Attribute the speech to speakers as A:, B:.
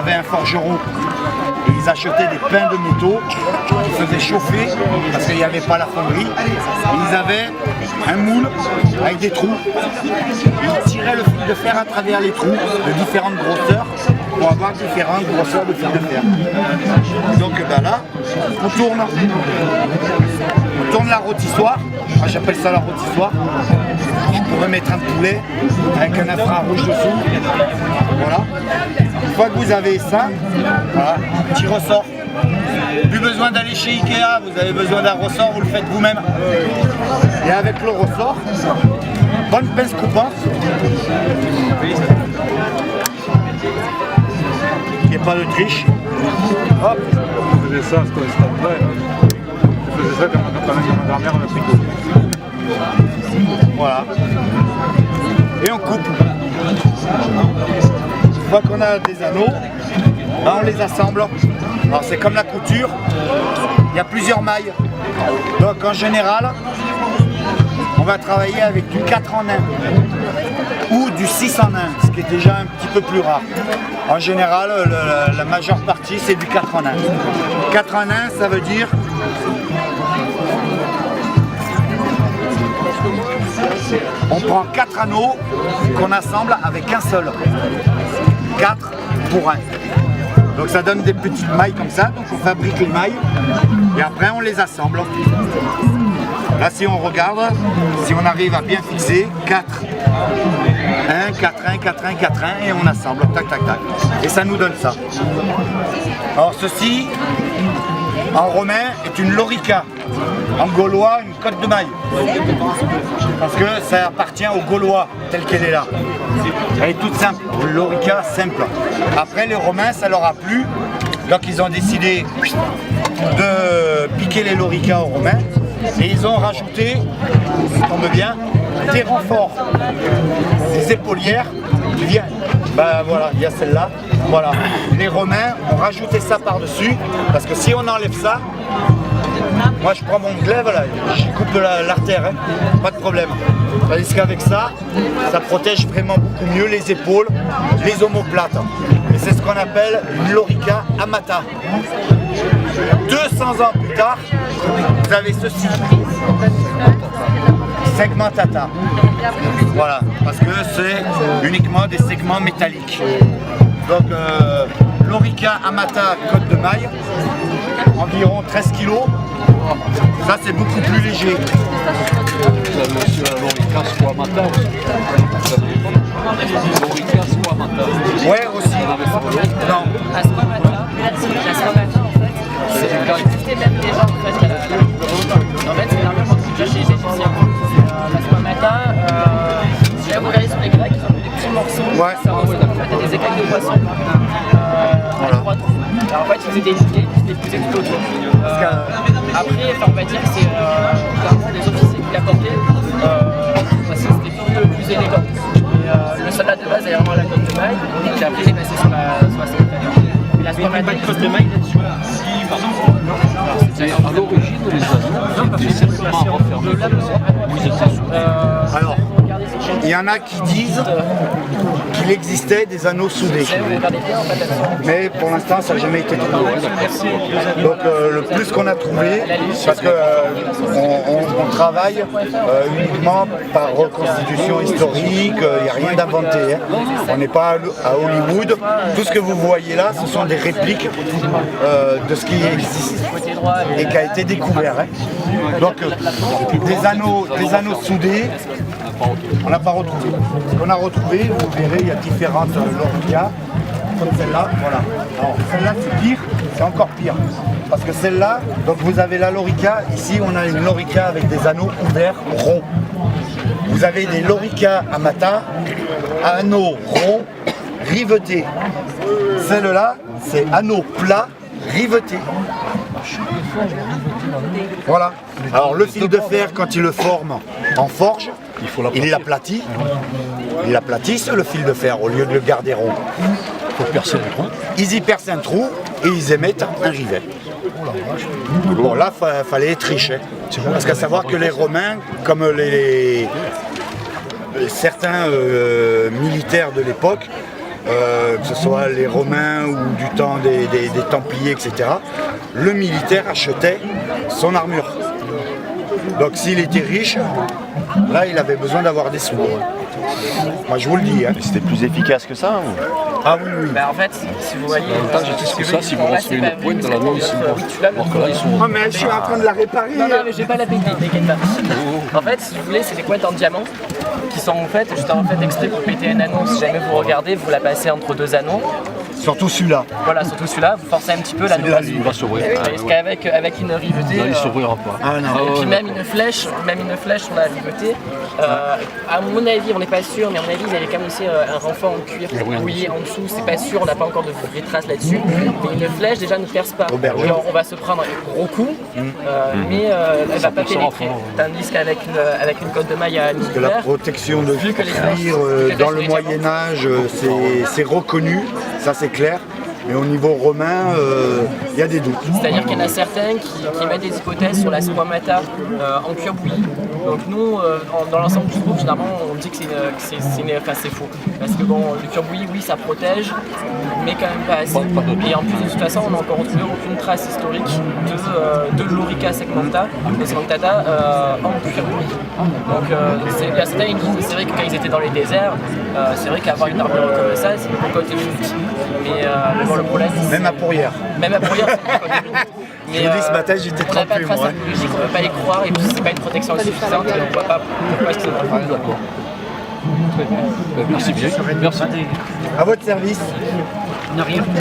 A: avaient un forgeron et ils achetaient des pains de métaux qu'ils faisaient chauffer parce qu'il n'y avait pas la fonderie. Et ils avaient un moule avec des trous. Ils tiraient le fil de fer à travers les trous de différentes grosseurs pour avoir différentes grosseurs de fil de fer. Donc ben là, on tourne la rôtissoire. Moi j'appelle ça la rôtissoire. Je pourrais mettre un poulet avec un infrarouge dessous. Voilà. Une fois que vous avez ça, voilà, petit ressort. Plus besoin d'aller chez Ikea, vous avez besoin d'un ressort, vous le faites vous-même. Et avec le ressort, bonne pince coupante. Il n'y a pas de triche. Hop.
B: Je faisais ça, c'était stand-by. Je faisais ça quand ma grand-mère m'a pris.
A: Voilà. Et on coupe. Une fois qu'on a des anneaux, là on les assemble. Alors c'est comme la couture, il y a plusieurs mailles. Donc en général, on va travailler avec du 4 en 1 ou du 6 en 1, ce qui est déjà un petit peu plus rare. En général, la majeure partie c'est du 4 en 1. 4 en 1, ça veut dire on prend 4 anneaux qu'on assemble avec un seul. 4 pour 1. Donc ça donne des petites mailles comme ça, donc on fabrique les mailles et après on les assemble. Là si on regarde, si on arrive à bien fixer, 4. 1, 4, 1, 4, 1, 4, 1 et on assemble, tac, tac, tac. Et ça nous donne ça. Alors ceci, en romain, est une lorica. En gaulois, une cotte de maille. Parce que ça appartient aux Gaulois, telle qu'elle est là. Elle est toute simple, une lorica simple. Après, les Romains, ça leur a plu. Donc ils ont décidé de piquer les loricas aux Romains. Et ils ont rajouté, ça tombe bien, des renforts, des épaulières qui viennent. Ben voilà, il y a celle-là. Voilà. Les Romains ont rajouté ça par-dessus, parce que si on enlève ça, moi je prends mon glaive là, je coupe l'artère, hein, pas de problème. Tandis qu'avec ça, ça protège vraiment beaucoup mieux les épaules, les omoplates. Et c'est ce qu'on appelle une lorica amata. 200 ans plus tard, vous avez ceci. Segmentata. Voilà, parce que c'est uniquement des segments métalliques. Donc lorica amata côte de maille, environ 13 kg. Ça c'est beaucoup plus léger.
C: Monsieur la lorica squamata aussi. Lorica squamata.
A: Ouais aussi. Non.
D: La squamata en fait, c'est existait même déjà en fait. En fait c'est normalement déjà chez les Égyptiens. La squamata, si là vous regardez sur les Grecs, ils ont des petits morceaux.
A: Ouais.
D: Ça ressemble en fait à des écailles de poisson. À droite. Alors en fait ils faisaient des gilets, des plus explosés. Après, on va dire que c'est clairement les officiers qui l'apportaient parce que c'était plus élégant. Et, le soldat de base est vraiment la cotte de maille, et puis après il est passé sur la squamata. La squamata,
E: Pas de cotte de maille là-dessus.
C: À l'origine, les anneaux étaient simplement refermés. Ils étaient soudés.
A: Alors, il y en a qui disent qu'il existait des anneaux soudés. Mais pour l'instant, ça n'a jamais été trouvé. Donc le plus qu'on a trouvé, parce qu'on on travaille uniquement par reconstitution historique, il n'y a rien d'inventé. Hein. On n'est pas à Hollywood. Tout ce que vous voyez là, ce sont des répliques de ce qui existe et qui a été découvert. Hein. Donc des anneaux soudés, on n'a pas retrouvé. Ce qu'on a retrouvé, vous verrez, il y a différentes loricas, comme celle-là, voilà. Alors celle-là c'est pire, c'est encore pire. Parce que celle-là, donc vous avez la lorica, ici on a une lorica avec des anneaux ouverts ronds. Vous avez des loricas amata, anneaux ronds, rivetés. Celle-là, c'est anneaux plats, rivetés. Voilà. Alors le fil de fer, quand il le forme en forge, il l'aplatit. Ils l'aplatissent le fil de fer au lieu de le garder rond.
C: Pour percer le trou.
A: Ils y percent un trou et ils émettent un rivet. Bon là, fallait être riche. Hein. Parce qu'à savoir que les Romains, comme certains militaires de l'époque, que ce soit les Romains ou du temps des Templiers, etc., le militaire achetait son armure. Donc s'il était riche, là il avait besoin d'avoir des sous. Moi je vous le dis. Hein.
E: C'était plus efficace que ça ou...
A: Ah oui, oui.
D: Bah en fait, si vous voyez...
C: C'est ça, si vous recevez une pointe dans la main ici. Alors que là, ils sont...
A: Oh mais je suis en train de la réparer.
D: Non, mais je vais pas la péter, t'inquiète pas. En fait, si vous voulez, c'est des couettes en diamant qui sont en fait juste en fait exprès pour péter un anneau. Si jamais vous regardez, vous la passez entre deux anneaux.
A: Surtout celui-là.
D: Voilà, surtout celui-là, vous forcez un petit peu l'anneau.
C: Il va s'ouvrir.
D: Parce qu'avec une rivetée...
C: Il s'ouvrira pas.
A: Ah non.
D: Et puis même une flèche sur la rivetée. À mon avis, on n'est pas sûr, mais à mon avis, ils avaient quand même aussi un renfort en cuir rouillé en dessous. C'est pas sûr, on n'a pas encore de vraies traces là-dessus. Mais une flèche déjà ne perce pas. Et on va se prendre un gros coup, mais elle va pas pénétrer. Tandis qu'avec une cotte de maille à
A: Que la protection de cuir dans le Moyen-Âge, c'est reconnu, ça c'est clair. Mais au niveau romain, il y a des doutes.
D: C'est-à-dire qu'il y en a certains qui mettent des hypothèses sur la squamata en cuir bouilli. Donc nous, dans l'ensemble du groupe, généralement, on dit que c'est faux. Parce que bon, le cuir bouilli, oui, ça protège, mais quand même pas assez. Et en plus, de toute façon, on n'a encore retrouvé aucune trace historique de l'Orica segmentata en cuir bouilli. Donc il y a certains qui disent, c'est vrai que quand ils étaient dans les déserts, c'est vrai qu'avoir une armure comme ça, c'est une cote minute. Mais bon, le problème,
A: Même à Pourrières.
D: même à Pourrières, c'est une cote minute.
A: Je vous dis, ce matin, j'étais
D: on n'a pas de
A: trempé,
D: trace
A: moi.
D: archéologique, on ne peut pas les croire, et puis c'est pas une protection suffisante, et on voit pas pourquoi c'est
C: Ah, d'accord. Très bien. Merci bien. Merci.
A: À votre service.